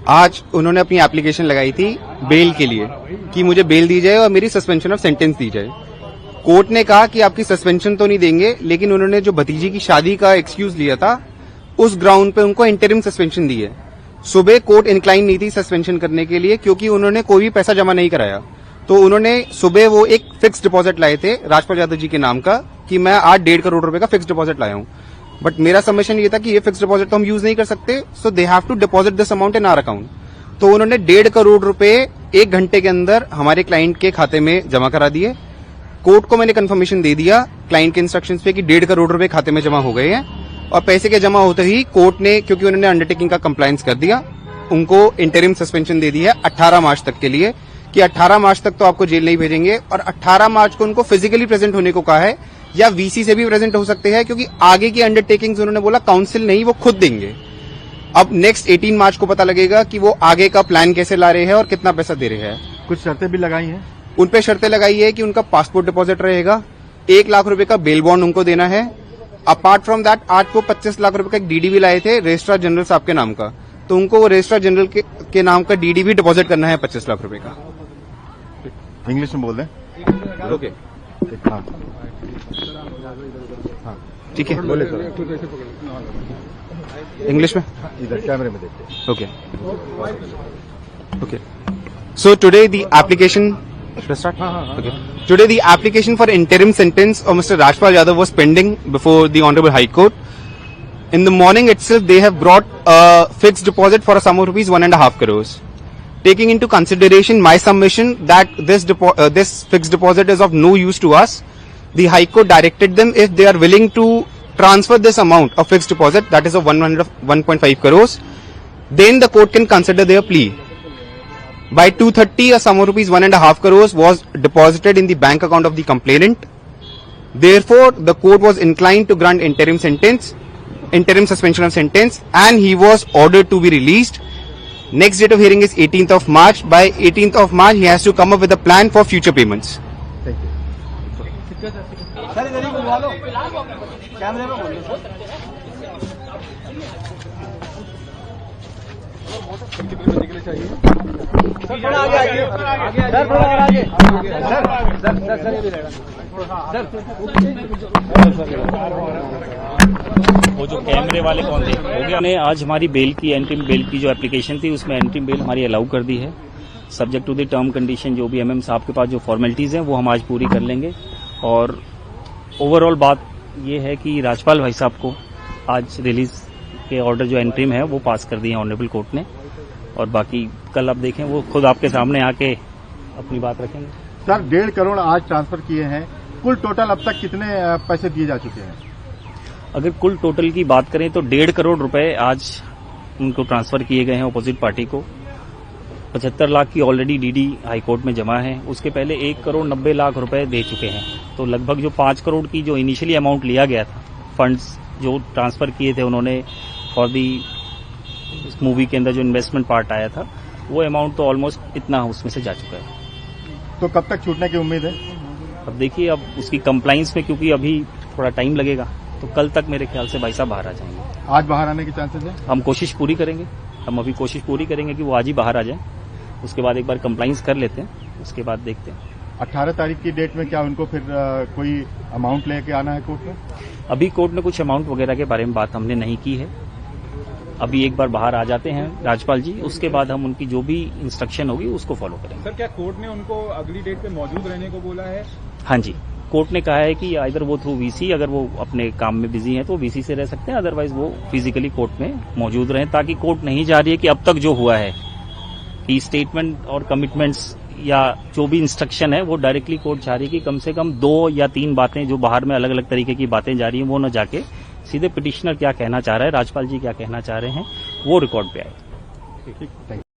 आज उन्होंने अपनी एप्लीकेशन लगाई थी बेल के लिए कि मुझे बेल दी जाए और मेरी सस्पेंशन ऑफ सेंटेंस दी जाए। कोर्ट ने कहा कि आपकी सस्पेंशन तो नहीं देंगे, लेकिन उन्होंने जो भतीजी की शादी का एक्सक्यूज लिया था उस ग्राउंड पे उनको इंटरिम सस्पेंशन दी है। सुबह कोर्ट इंक्लाइन नहीं थी सस्पेंशन करने के लिए, क्योंकि उन्होंने कोई भी पैसा जमा नहीं कराया। तो उन्होंने सुबह वो एक फिक्स डिपॉजिट लाए थे राजपाल यादव जी के नाम का कि मैं आज 1.5 करोड़ रुपए का फिक्स डिपॉजिट लाया हूं। बट मेरा सबमिशन ये था कि ये फिक्स डिपॉजिट तो हम यूज नहीं कर सकते, so they have to deposit this amount in our account. तो उन्होंने 1.5 करोड़ रुपए 1 घंटे के अंदर हमारे क्लाइंट के खाते में जमा करा दिए। कोर्ट को मैंने कंफर्मेशन दे दिया क्लाइंट के इंस्ट्रक्शंस पे कि 1.5 करोड़ रुपए खाते में जमा हो गए हैं। और पैसे के जमा होते ही कोर्ट ने, क्योंकि उन्होंने अंडरटेकिंग का कंप्लायंस कर दिया, उनको इंटरिम सस्पेंशन दे दी है 18 मार्च तक के लिए कि 18 मार्च तक तो आपको जेल नहीं भेजेंगे। और 18 मार्च को उनको फिजिकली प्रेजेंट होने को कहा है, या वीसी से भी प्रेजेंट हो सकते हैं, क्योंकि आगे की अंडरटेकिंग्स उन्होंने बोला काउंसिल नहीं, वो खुद देंगे। अब नेक्स्ट 18 मार्च को पता लगेगा कि वो आगे का प्लान कैसे ला रहे हैं और कितना पैसा दे रहे हैं। कुछ शर्तें भी लगाई हैं, उन पे शर्तें लगाई है कि उनका पासपोर्ट डिपॉजिट रहेगा, 1 लाख रुपए का बेल बॉन्ड उनको देना है। अपार्ट फ्रॉम दैट आज वो 25 लाख रुपए का एक डीडी भी लाए थे रजिस्ट्रार जनरल साहब के नाम का, तो उनको वो रजिस्ट्रार जनरल के नाम का डीडी भी डिपॉजिट करना है 25 लाख रुपए का। इंग्लिश में बोल दें। ओके, हाँ ठीक है, बोले सर। इंग्लिश में इधर कैमरे में देखते। Okay. Okay. So today the application. Should I start? Okay. Today the application for interim sentence of Mr. Rajpal Yadav was pending before the Honorable High Court. In the morning itself, they have brought a fixed deposit for a sum of rupees 1.5 crores. Taking into consideration my submission that this fixed deposit is of no use to us, the High Court directed them, if they are willing to transfer this amount of fixed deposit, that is of 1.5 crores, then the court can consider their plea. By 2:30, a sum of rupees 1.5 crores was deposited in the bank account of the complainant. Therefore, the court was inclined to grant interim suspension of sentence, and he was ordered to be released. Next date of hearing is 18th of March. By 18th of March, he has to come up with a plan for future payments. Thank you. वो जो कैमरे वाले कौन थे, हो गया। हमने आज हमारी बेल की, एंट्रीम बेल की जो एप्लीकेशन थी, उसमें एंट्रीम बेल हमारी अलाउ कर दी है, subject to the term condition. जो भी एमएम साहब के पास जो फॉर्मेलिटीज हैं वो हम आज पूरी कर लेंगे। और ओवरऑल बात ये है कि राजपाल भाई साहब को आज रिलीज के ऑर्डर जो एंट्रीम है वो पास कर दिए हैं ऑनरेबल कोर्ट ने। और बाकी कल आप देखें, वो खुद आपके सामने आके अपनी बात रखेंगे। सर 1.5 करोड़ आज ट्रांसफर किए हैं, कुल टोटल अब तक कितने पैसे दिए जा चुके हैं? अगर कुल टोटल की बात करें तो 1.5 करोड़ रुपए आज उनको ट्रांसफर किए गए हैं अपोजिट पार्टी को। 75 लाख की ऑलरेडी डीडी हाई कोर्ट में जमा है। उसके पहले 1 करोड़ 90 लाख रुपए दे चुके हैं। तो लगभग जो 5 करोड़ की जो इनिशियली अमाउंट लिया गया था, फंड्स जो ट्रांसफर किए थे उन्होंने फॉर दी मूवी के अंदर जो इन्वेस्टमेंट पार्ट आया था, वो अमाउंट तो ऑलमोस्ट इतना उसमें से जा चुका है। तो कब तक छूटने की उम्मीद है? अब देखिए, अब उसकी कंप्लाइंस में क्योंकि अभी थोड़ा टाइम लगेगा, तो कल तक मेरे ख्याल से भाई साहब बाहर आ जाएंगे। आज बाहर आने के चांसेस है? हम कोशिश पूरी करेंगे, हम अभी कोशिश पूरी करेंगे कि वो आज ही बाहर आ जाए। उसके बाद एक बार कंप्लाइंस कर लेते हैं, उसके बाद देखते हैं। 18 तारीख की डेट में क्या उनको फिर कोई अमाउंट लेके आना है कोर्ट में? अभी कोर्ट में कुछ अमाउंट वगैरह के बारे में बात हमने नहीं की है। अभी एक बार बाहर आ जाते हैं राजपाल जी, उसके बाद हम उनकी जो भी इंस्ट्रक्शन होगी उसको फॉलो करेंगे। सर, क्या कोर्ट ने उनको अगली डेट पे मौजूद रहने को बोला है? हाँ जी, कोर्ट ने कहा है कि इधर वो थ्रू वीसी, अगर वो अपने काम में बिजी हैं तो वीसी से रह सकते हैं, अदरवाइज वो फिजिकली कोर्ट में मौजूद रहें, ताकि कोर्ट नहीं जा रही है कि अब तक जो हुआ है कि स्टेटमेंट और कमिटमेंट्स या जो भी इंस्ट्रक्शन है वो डायरेक्टली कोर्ट जा रही है कि कम से कम 2 या 3 बातें जो बाहर में अलग अलग तरीके की बातें जा रही हैं वो न जाके सीधे पिटिशनर क्या कहना चाह रहा है, राजपाल जी क्या कहना चाह रहे हैं, वो रिकॉर्ड पे आए। ठीक, थैंक यू।